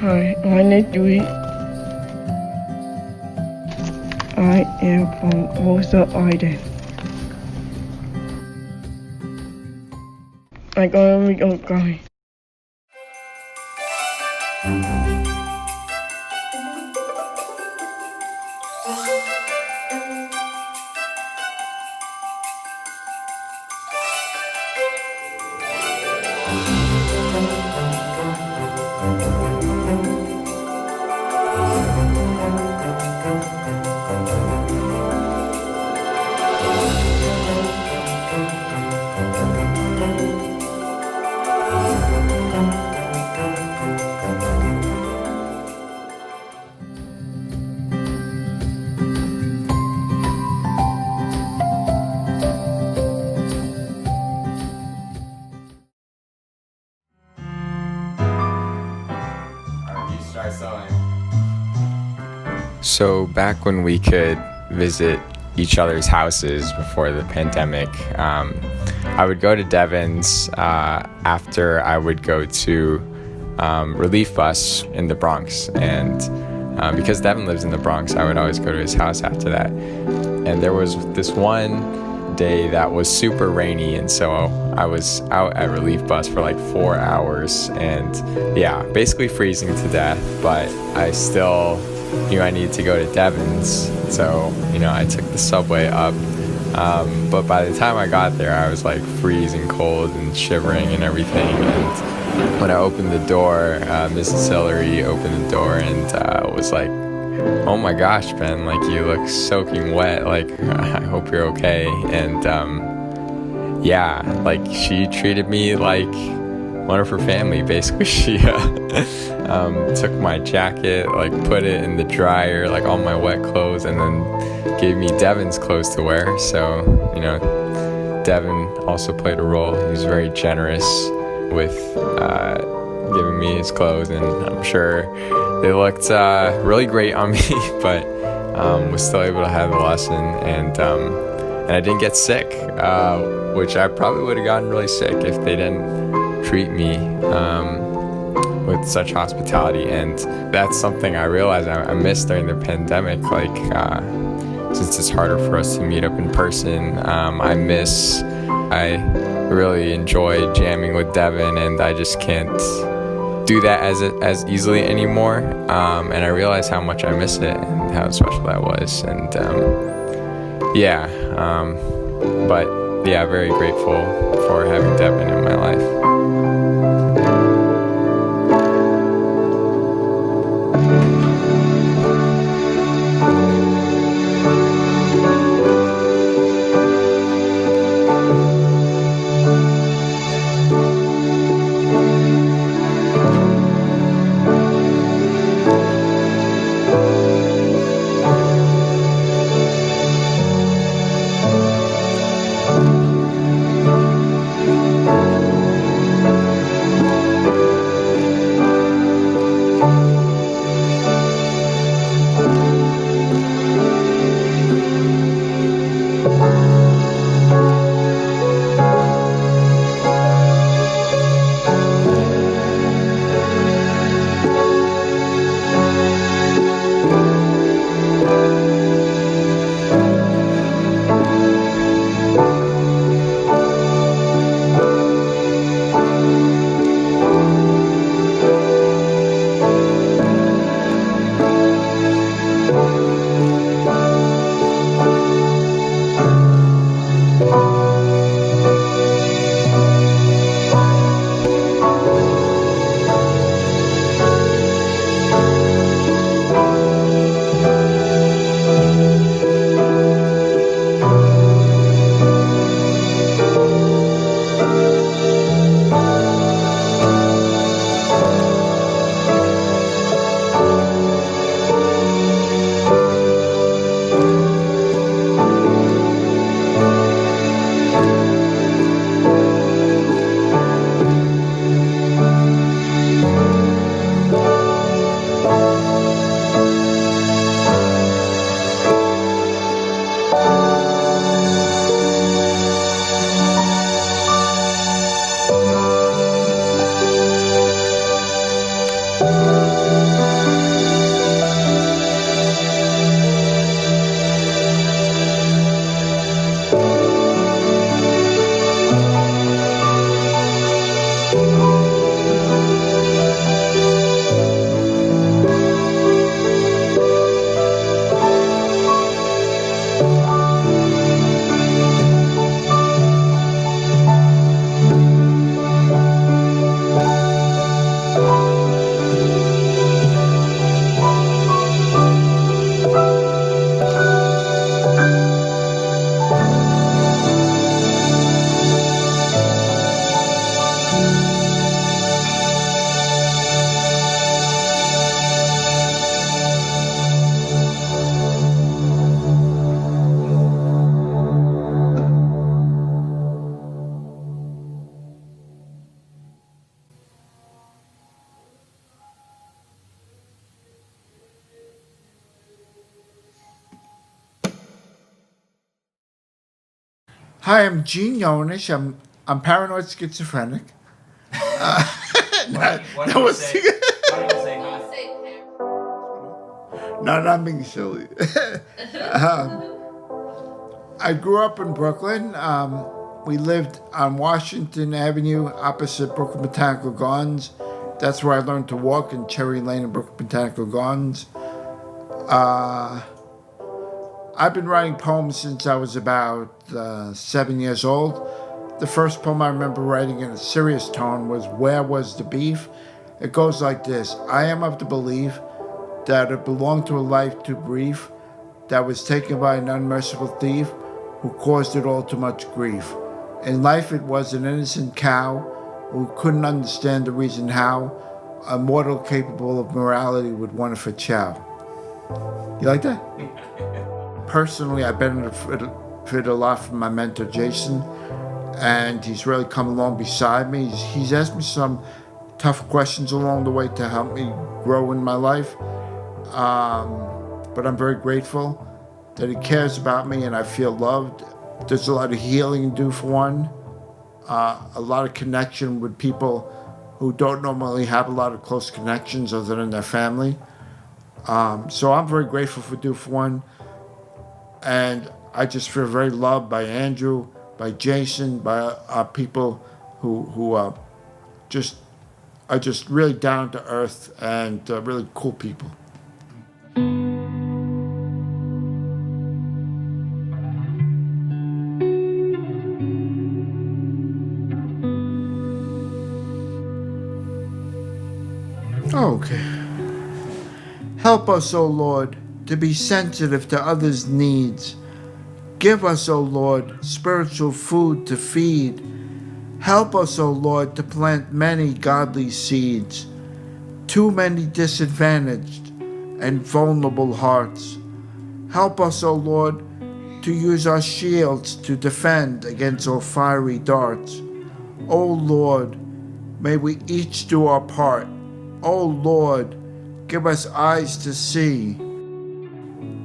Hi, my name is Judy. I am from Rosa Island. I got a little guy. So back when we could visit each other's houses before the pandemic, I would go to Devon's after I would go to Relief Bus in the Bronx. And because Devon lives in the Bronx, I would always go to his house after that. And there was this one day that was super rainy, and so I was out at Relief Bus for like 4 hours, and yeah, basically freezing to death, but I still knew I needed to go to Devon's, so I took the subway up, but by the time I got there I was like freezing cold and shivering and everything. And when I opened the door, Mrs. Hillary opened the door and was like, "Oh my gosh, Ben, like you look soaking wet, like I hope you're okay." And yeah, like she treated me like one of her family. Basically, she took my jacket, like put it in the dryer, like all my wet clothes, and then gave me Devon's clothes to wear. So Devon also played a role. He was very generous with giving me his clothes, and I'm sure they looked really great on me, but was still able to have the lesson, and I didn't get sick, which I probably would have gotten really sick if they didn't treat me with such hospitality. And that's something I realized I missed during the pandemic, like since it's harder for us to meet up in person. I really enjoy jamming with Devon, and I just can't do that as easily anymore, and I realized how much I miss it and how special that was. And but yeah, very grateful for having Devon in my life. Hi, I'm Gene Yonish. I'm paranoid schizophrenic. Why do you say No, not being silly. I grew up in Brooklyn. We lived on Washington Avenue opposite Brooklyn Botanical Gardens. That's where I learned to walk, in Cherry Lane in Brooklyn Botanical Gardens. I've been writing poems since I was about 7 years old. The first poem I remember writing in a serious tone was "Where Was the Beef?" It goes like this: I am of the belief that it belonged to a life too brief, that was taken by an unmerciful thief who caused it all too much grief. In life it was an innocent cow who couldn't understand the reason how a mortal capable of morality would want to chow. You like that? Personally, I benefited a lot from my mentor, Jason, and he's really come along beside me. He's asked me some tough questions along the way to help me grow in my life. But I'm very grateful that he cares about me and I feel loved. There's a lot of healing to do for one, a lot of connection with people who don't normally have a lot of close connections other than their family. So I'm very grateful for Do For One. And I just feel very loved by Andrew, by Jason, by people who are just really down to earth and really cool people. Okay. Help us, O Lord, to be sensitive to others' needs. Give us, O Lord, spiritual food to feed. Help us, O Lord, to plant many godly seeds. Too many disadvantaged and vulnerable hearts. Help us, O Lord, to use our shields to defend against all fiery darts. O Lord, may we each do our part. O Lord, give us eyes to see.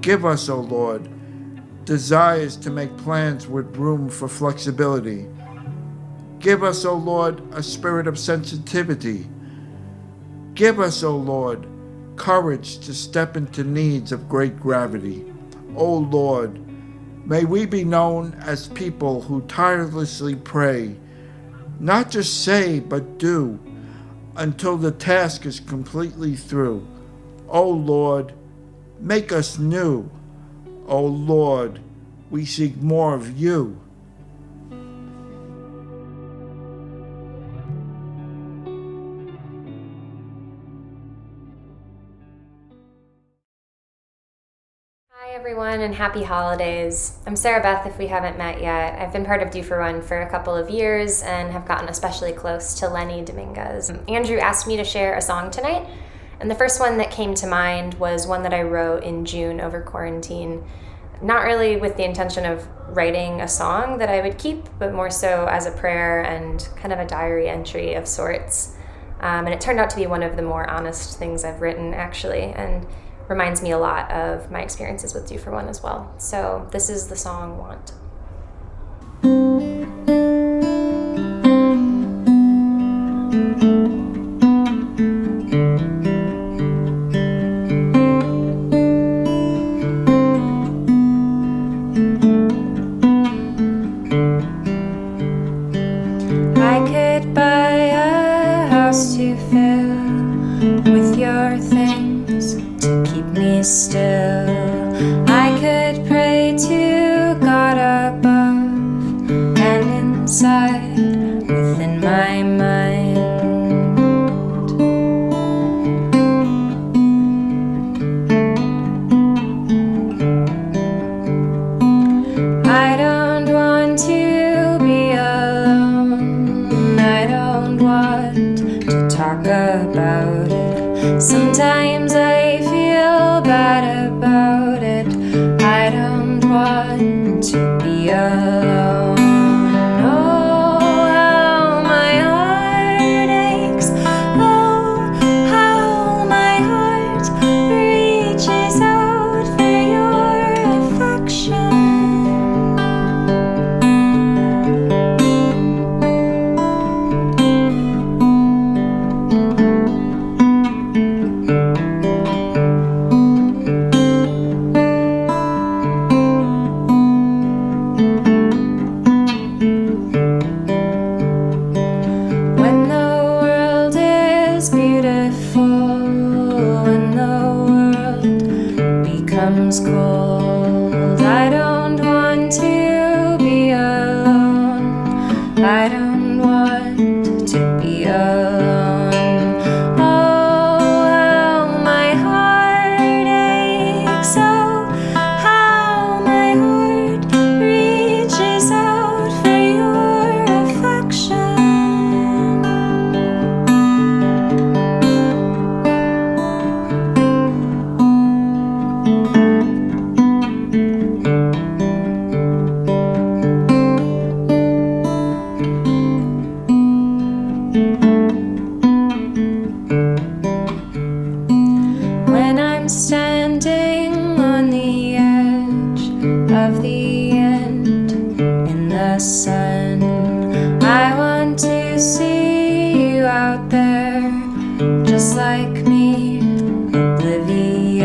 Give us, O Lord, desires to make plans with room for flexibility. Give us, O Lord, a spirit of sensitivity. Give us, O Lord, courage to step into needs of great gravity. O Lord, may we be known as people who tirelessly pray, not just say, but do, until the task is completely through. O Lord, make us new. O Lord, we seek more of you. Hi everyone and happy holidays. I'm Sarabeth if we haven't met yet. I've been part of Do For One for a couple of years and have gotten especially close to Lenny Dominguez. Andrew asked me to share a song tonight, and the first one that came to mind was one that I wrote in June over quarantine. Not really with the intention of writing a song that I would keep, but more so as a prayer and kind of a diary entry of sorts. And it turned out to be one of the more honest things I've written, actually, and reminds me a lot of my experiences with Do For One as well. So this is the song Want. I could buy a house to fill with your things to keep me still. I could pray to God above and inside within my mind. I don't want to be alone. I don't want to talk about it. Sometimes I feel bad about it. I don't want to be alone. Oh, how my heart aches. Oh, how my heart reaches out for your affection. is beautiful when the world becomes cold. I don't want to be alone. I don't want to be alone. Oh, how my heart aches. Oh, how my heart reaches out for your affection. When I'm standing on the edge of the end in the sun, I want to see you out there, just like me, oblivious.